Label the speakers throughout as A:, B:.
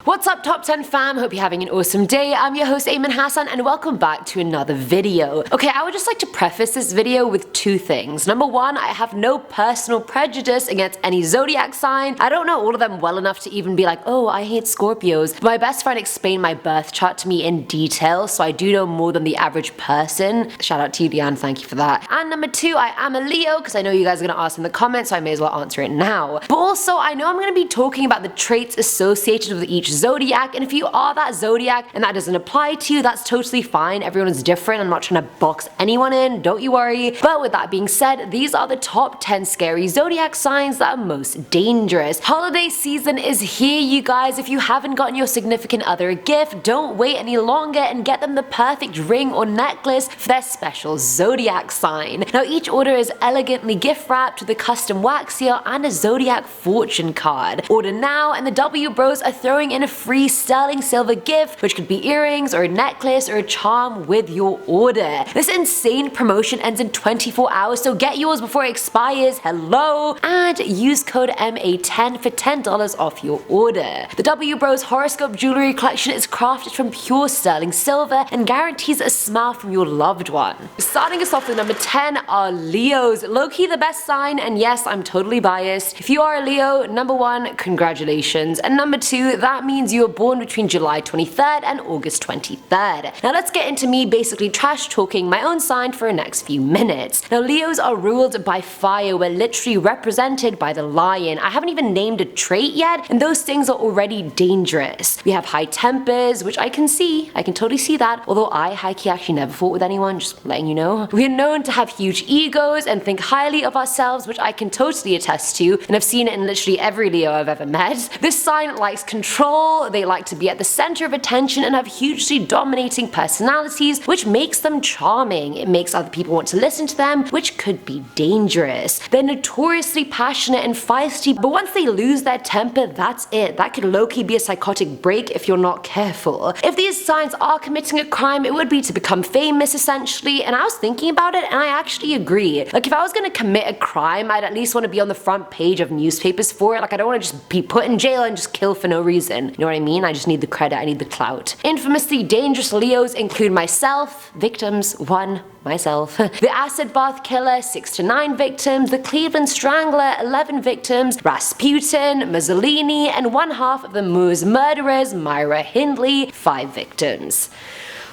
A: What's up, Top 10 fam? Hope you're having an awesome day. I'm your host Ayman Hassan and welcome back to another video. Okay, I would just like to preface this video with two things. Number one, I have no personal prejudice against any zodiac sign. I don't know all of them well enough to even be like, oh, I hate Scorpios. But my best friend explained my birth chart to me in detail, so I do know more than the average person. Shout out to you, Leanne, thank you for that. And number two, I am a Leo, because I know you guys are going to ask in the comments, so I may as well answer it now. But also, I know I'm going to be talking about the traits associated with each zodiac, and if you are that zodiac and that doesn't apply to you, that's totally fine. Everyone is different. I'm not trying to box anyone in, don't you worry. But with that being said, these are the top 10 scary zodiac signs that are most dangerous. Holiday season is here, you guys. If you haven't gotten your significant other a gift, don't wait any longer and get them the perfect ring or necklace for their special zodiac sign. Now, each order is elegantly gift wrapped with a custom wax seal and a zodiac fortune card. Order now and the W Bros are throwing in a free sterling silver gift, which could be earrings or a necklace or a charm with your order. This insane promotion ends in 24 hours, so get yours before it expires. Hello! And use code MA10 for $10 off your order. The W Bros horoscope jewelry collection is crafted from pure sterling silver and guarantees a smile from your loved one. Starting us off with number 10 are Leos. Low-key the best sign, and yes, I'm totally biased. If you are a Leo, number one, congratulations. And number two, that means you were born between July 23rd and August 23rd. Now let's get into me basically trash talking my own sign for the next few minutes. Now, Leos are ruled by fire. We're literally represented by the lion. I haven't even named a trait yet, and those things are already dangerous. We have high tempers, which I can see. I can totally see that. Although I high-key actually never fought with anyone, just letting you know. We are known to have huge egos and think highly of ourselves, which I can totally attest to, and I've seen it in literally every Leo I've ever met. This sign likes control. They like to be at the center of attention and have hugely dominating personalities, which makes them charming. It makes other people want to listen to them, which could be dangerous. They're notoriously passionate and feisty, but once they lose their temper, that's it. That could low-key be a psychotic break if you're not careful. If these signs are committing a crime, it would be to become famous, essentially, and I was thinking about it and I actually agree. Like, if I was gonna commit a crime, I'd at least want to be on the front page of newspapers for it. Like, I don't want to just be put in jail and just kill for no reason. You know what I mean? I just need the credit, I need the clout. Infamously dangerous Leos include myself, victims 1, myself, the acid bath killer 6 to 9 victims, the Cleveland Strangler 11 victims, Rasputin, Mussolini, and one half of the Moors murderers, Myra Hindley, 5 victims.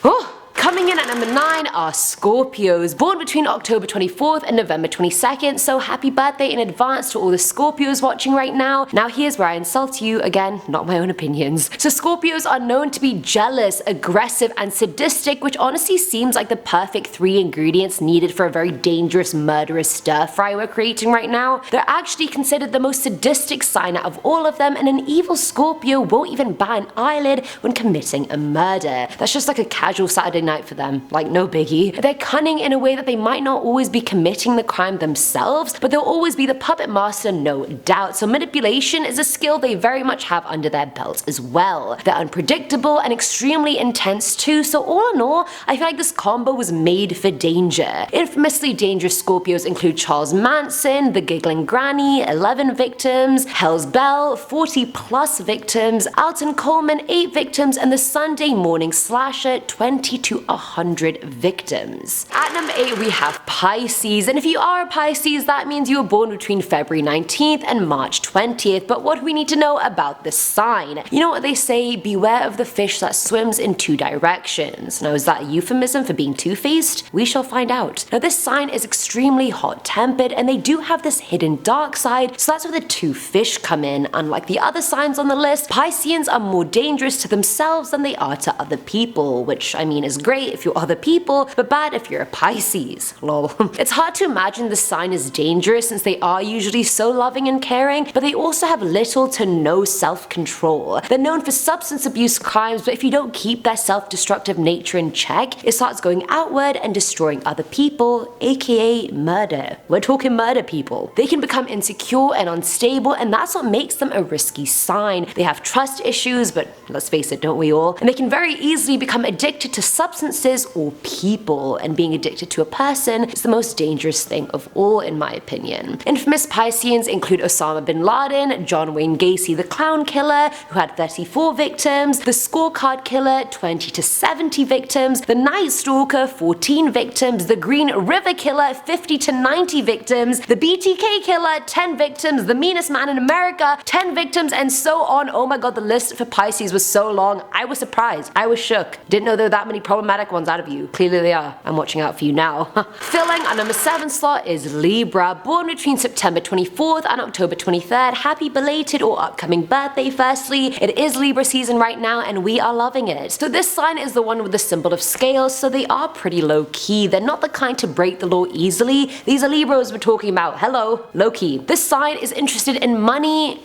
A: Oh! Coming in at number 9 are Scorpios, born between October 24th and November 22nd, so happy birthday in advance to all the Scorpios watching right now. Now here's where I insult you, again, not my own opinions. So Scorpios are known to be jealous, aggressive, and sadistic, which honestly seems like the perfect 3 ingredients needed for a very dangerous murderous stir-fry we're creating right now. They're actually considered the most sadistic sign out of all of them, and an evil Scorpio won't even bat an eyelid when committing a murder. That's just like a casual Saturday night for them, like no biggie. They're cunning in a way that they might not always be committing the crime themselves, but they'll always be the puppet master, no doubt. So manipulation is a skill they very much have under their belt as well. They're unpredictable and extremely intense too, so all in all, I feel like this combo was made for danger. Infamously dangerous Scorpios include Charles Manson, the Giggling Granny, 11 victims, Hell's Bell, 40 plus victims, Alton Coleman, 8 victims, and the Sunday Morning Slasher, 20 to 100 victims. At number 8 we have Pisces, and if you are a Pisces, that means you were born between February 19th and March 20th, but what do we need to know about this sign? You know what they say, beware of the fish that swims in 2 directions. Now, is that a euphemism for being two-faced? We shall find out. Now, this sign is extremely hot-tempered, and they do have this hidden dark side, so that's where the 2 fish come in. Unlike the other signs on the list, Pisceans are more dangerous to themselves than they are to other people, which I mean is great if you're other people, but bad if you're a Pisces. Lol. It's hard to imagine the sign is dangerous since they are usually so loving and caring, but they also have little to no self-control. They're known for substance abuse crimes, but if you don't keep their self-destructive nature in check, it starts going outward and destroying other people, aka murder. We're talking murder, people. They can become insecure and unstable, and that's what makes them a risky sign. They have trust issues, but let's face it, don't we all? And they can very easily become addicted to substance substances or people, and being addicted to a person is the most dangerous thing of all in my opinion. Infamous Pisceans include Osama bin Laden, John Wayne Gacy the clown killer, who had 34 victims, the scorecard killer, 20 to 70 victims, the Night Stalker, 14 victims, the Green River Killer, 50 to 90 victims, the BTK Killer, 10 victims, the Meanest Man in America, 10 victims, and so on. Oh my god, the list for Pisces was so long. I was surprised. I was shook. Didn't know there were that many problematic ones out of you. Clearly they are. I'm watching out for you now. Filling our number 7 slot is Libra, born between September 24th and October 23rd. Happy belated or upcoming birthday firstly. It is Libra season right now and we are loving it. So this sign is the one with the symbol of scales, so they are pretty low key. They're not the kind to break the law easily. These are Libras we're talking about. Hello, low key. This sign is interested in money,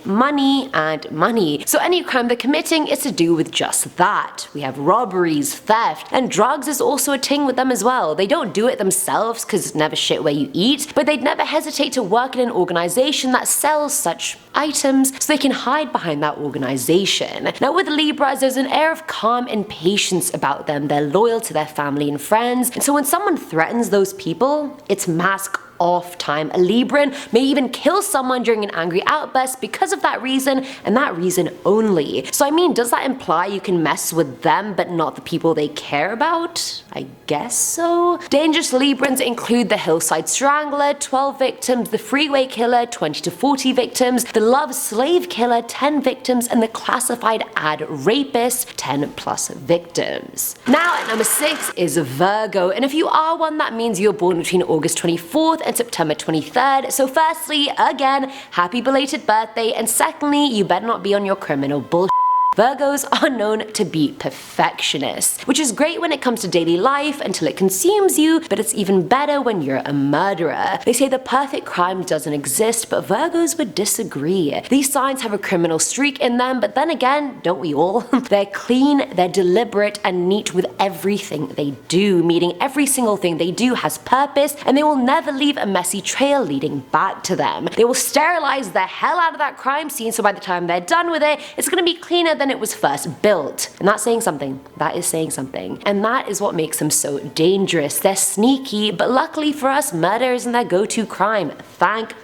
A: and money. So any crime they're committing is to do with just that. We have robberies, theft, and drugs is also a ting with them as well. They don't do it themselves because it's never shit where you eat, but they'd never hesitate to work in an organization that sells such items so they can hide behind that organization. Now with Libras, there's an air of calm and patience about them. They're loyal to their family and friends, and so when someone threatens those people, it's mask off time. A Libran may even kill someone during an angry outburst because of that reason, and that reason only. So I mean, does that imply you can mess with them but not the people they care about? I guess so. Dangerous Librans include the Hillside Strangler, 12 victims, the Freeway Killer, 20 to 40 victims, the Love Slave Killer, 10 victims, and the Classified Ad Rapist, 10 plus victims. Now at number 6 is Virgo, and if you are one, that means you're born between August 24th and September 23rd. So firstly, again, happy belated birthday, and secondly, you better not be on your criminal bullshit. Virgos are known to be perfectionists, which is great when it comes to daily life until it consumes you, but it's even better when you're a murderer. They say the perfect crime doesn't exist, but Virgos would disagree. These signs have a criminal streak in them, but then again, don't we all? They're clean, they're deliberate, and neat with everything they do, meaning every single thing they do has purpose, and they will never leave a messy trail leading back to them. They will sterilize the hell out of that crime scene, so by the time they're done with it, it's gonna be cleaner than it was first built. And that's saying something. That is saying something. And that is what makes them so dangerous. They're sneaky, but luckily for us, murder isn't their go-to crime. Thank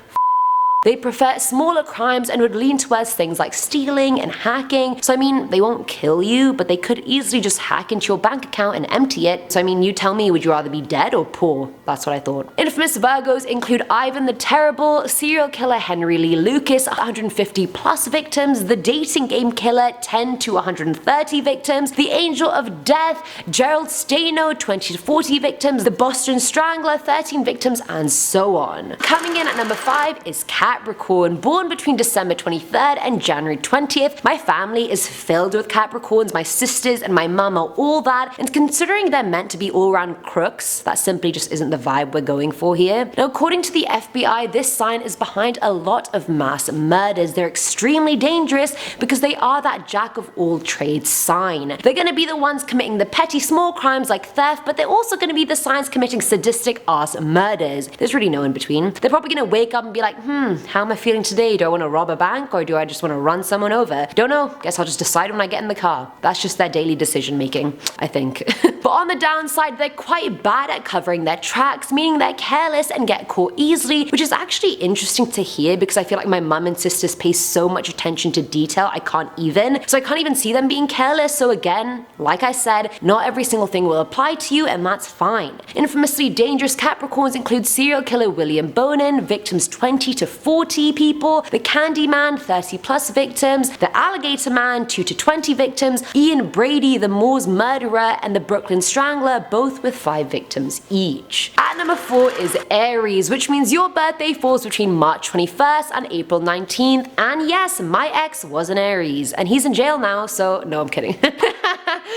A: They prefer smaller crimes and would lean towards things like stealing and hacking. So I mean, they won't kill you, but they could easily just hack into your bank account and empty it. So I mean, you tell me, would you rather be dead or poor? That's what I thought. Infamous Virgos include Ivan the Terrible, serial killer Henry Lee Lucas, 150 plus victims, the dating game killer, 10 to 130 victims, the Angel of Death, Gerald Stano, 20 to 40 victims, the Boston Strangler, 13 victims, and so on. Coming in at number 5 is Capricorn, born between December 23rd and January 20th. My family is filled with Capricorns, my sisters and my mum are all that, and considering they're meant to be all-round crooks, that simply just isn't the vibe we're going for here. Now, according to the FBI, this sign is behind a lot of mass murders. They're extremely dangerous because they are that jack of all trades sign. They're gonna be the ones committing the petty small crimes like theft, but they're also gonna be the signs committing sadistic ass murders. There's really no in between. They're probably gonna wake up and be like, how am I feeling today? Do I want to rob a bank or do I just want to run someone over? Don't know. Guess I'll just decide when I get in the car. That's just their daily decision making, I think. But on the downside, they're quite bad at covering their tracks, meaning they're careless and get caught easily, which is actually interesting to hear because I feel like my mum and sisters pay so much attention to detail I can't even. So I can't even see them being careless. So again, like I said, not every single thing will apply to you and that's fine. Infamously dangerous Capricorns include serial killer William Bonin, victims 20 to 40 people, the Candyman, 30 plus victims, the Alligator Man, 2 to 20 victims, Ian Brady, the Moors murderer, and the Brooklyn Strangler, both with 5 victims each. At number 4 is Aries, which means your birthday falls between March 21st and April 19th, and yes, my ex was an Aries, and he's in jail now, so no, I'm kidding.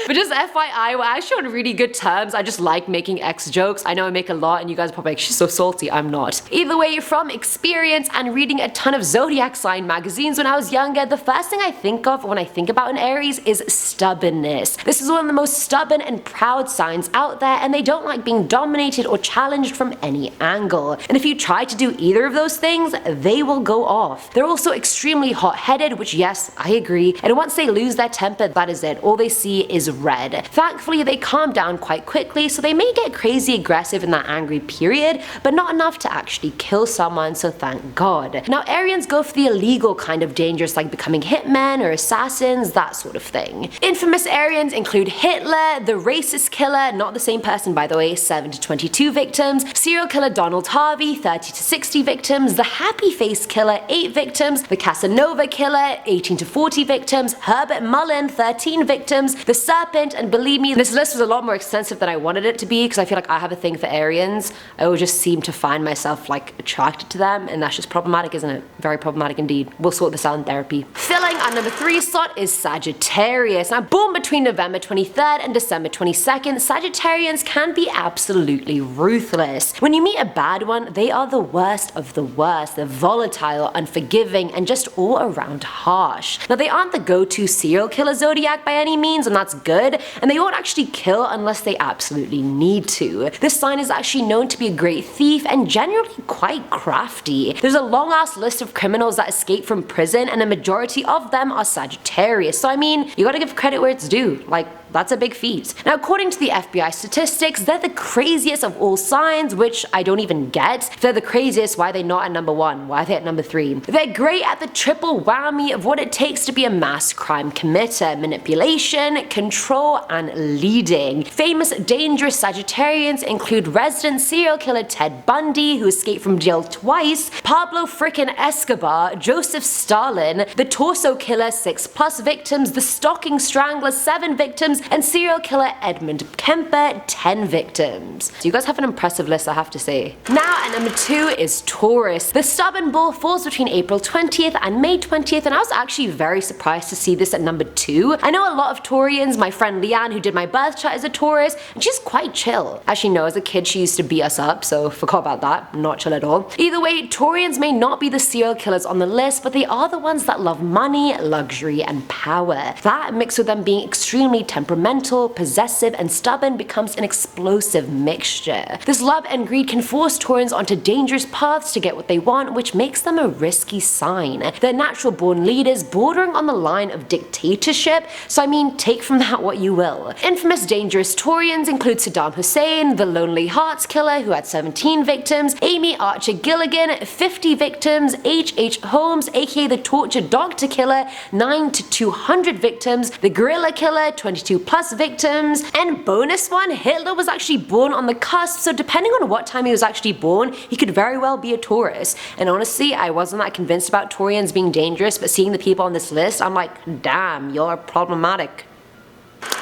A: But just FYI, we're actually on really good terms. I just like making ex jokes. I know I make a lot and you guys are probably like, she's so salty. I'm not. Either way, from experience and reading a ton of Zodiac sign magazines when I was younger, the first thing I think of when I think about an Aries is stubbornness. This is one of the most stubborn and proud signs out there, and they don't like being dominated or challenged from any angle. And if you try to do either of those things, they will go off. They're also extremely hot-headed, which yes, I agree. And once they lose their temper, that is it. All they see energy is red. Thankfully, they calm down quite quickly, so they may get crazy aggressive in that angry period, but not enough to actually kill someone, so thank God. Now, Arians go for the illegal kind of dangers like becoming hitmen or assassins, that sort of thing. Infamous Arians include Hitler, the racist killer, not the same person by the way, 7 to 22 victims, serial killer Donald Harvey, 30 to 60 victims, the happy face killer, 8 victims, the Casanova killer, 18 to 40 victims, Herbert Mullen, 13 victims, the Serpent, and believe me, this list was a lot more extensive than I wanted it to be because I feel like I have a thing for Arians. I always just seem to find myself like attracted to them, and that's just problematic, isn't it? Very problematic indeed. We'll sort this out in therapy. Filling our number 3 slot is Sagittarius. Now, born between November 23rd and December 22nd, Sagittarians can be absolutely ruthless. When you meet a bad one, they are the worst of the worst. They're volatile, unforgiving, and just all around harsh. Now, they aren't the go-to serial killer zodiac by any means, and that's good, and they won't actually kill unless they absolutely need to. This sign is actually known to be a great thief and generally quite crafty. There's a long ass list of criminals that escape from prison, and a majority of them are Sagittarius, so I mean, you gotta give credit where it's due. Like, that's a big feat. Now, according to the FBI statistics, they're the craziest of all signs, which I don't even get. If they're the craziest, why are they not at number 1? Why are they at number 3? They're great at the triple whammy of what it takes to be a mass crime committer: manipulation, control, and leading. Famous dangerous Sagittarians include resident serial killer Ted Bundy, who escaped from jail twice, Pablo frickin' Escobar, Joseph Stalin, the torso killer, 6+ victims, the stocking strangler, 7 victims, and serial killer Edmund Kemper, 10 victims. So you guys have an impressive list, I have to say. Now at number 2 is Taurus. The stubborn bull falls between April 20th and May 20th, and I was actually very surprised to see this at number 2. I know a lot of Taurians. My friend Leanne, who did my birth chart, is a Taurus, and she's quite chill. Actually no, as a kid she used to beat us up, so forgot about that. Not chill at all. Either way, Taurians may not be the serial killers on the list, but they are the ones that love money, luxury, and power. That mixed with them being extremely temperamental, possessive, and stubborn becomes an explosive mixture. This love and greed can force Taurans onto dangerous paths to get what they want, which makes them a risky sign. They're natural born leaders, bordering on the line of dictatorship, so I mean, take from that what you will. Infamous dangerous Taurians include Saddam Hussein, the Lonely Hearts Killer, who had 17 victims, Amy Archer Gilligan, 50 victims, H.H. Holmes, aka the Torture Doctor Killer, 9 to 200 victims, the Gorilla Killer, 22+ victims, and bonus one, Hitler was actually born on the cusp, so depending on what time he was actually born, he could very well be a Taurus. And honestly, I wasn't that convinced about Taurians being dangerous, but seeing the people on this list, I'm like, damn, you're problematic.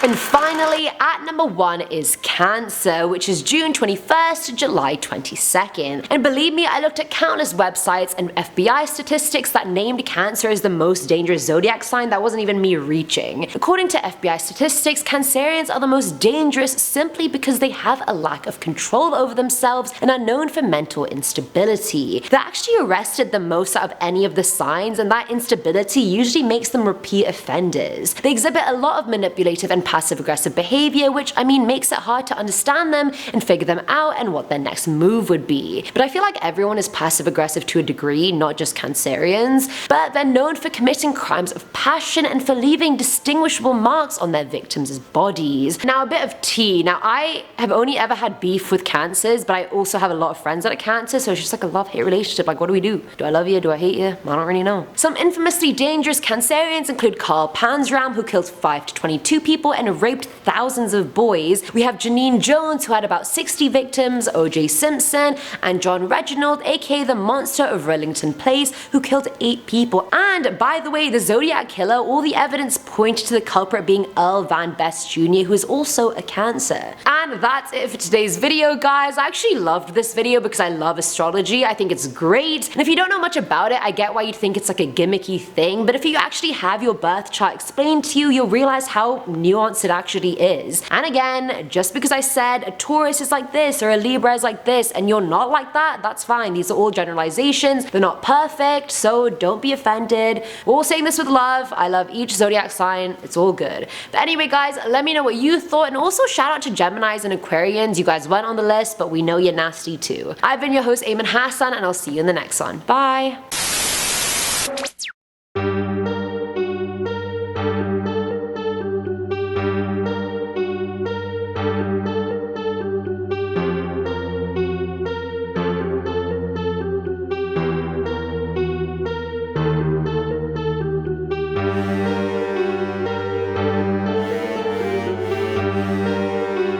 A: And finally, at number 1 is Cancer, which is June 21st to July 22nd. And believe me, I looked at countless websites and FBI statistics that named Cancer as the most dangerous zodiac sign. That wasn't even me reaching. According to FBI statistics, Cancerians are the most dangerous simply because they have a lack of control over themselves and are known for mental instability. They're actually arrested the most out of any of the signs, and that instability usually makes them repeat offenders. They exhibit a lot of manipulative and passive-aggressive behavior, which I mean makes it hard to understand them and figure them out and what their next move would be. But I feel like everyone is passive-aggressive to a degree, not just Cancerians, but they're known for committing crimes of passion and for leaving distinguishable marks on their victims' bodies. Now, a bit of tea. Now, I have only ever had beef with Cancers, but I also have a lot of friends that are Cancer, so it's just like a love-hate relationship. Like, what do we do? Do I love you? Do I hate you? I don't really know. Some infamously dangerous Cancerians include Carl Panzram, who killed 5 to 22 people and raped thousands of boys. We have Janine Jones, who had about 60 victims, O.J. Simpson, and John Reginald, aka the Monster of Rillington Place, who killed 8 people. And by the way, the Zodiac Killer, all the evidence pointed to the culprit being Earl Van Best Jr., who is also a Cancer. And that's it for today's video, guys. I actually loved this video because I love astrology. I think it's great. And if you don't know much about it, I get why you'd think it's like a gimmicky thing, but if you actually have your birth chart explained to you, you'll realize how nuanced it actually is. And again, just because I said a Taurus is like this or a Libra is like this and you're not like that, that's fine. These are all generalizations. They're not perfect, so don't be offended. We're all saying this with love. I love each zodiac sign. It's all good. But anyway, guys, let me know what you thought, and also shout out to Geminis and Aquarians. You guys weren't on the list, but we know you're nasty too. I've been your host, Eamon Hassan, and I'll see you in the next one. Bye!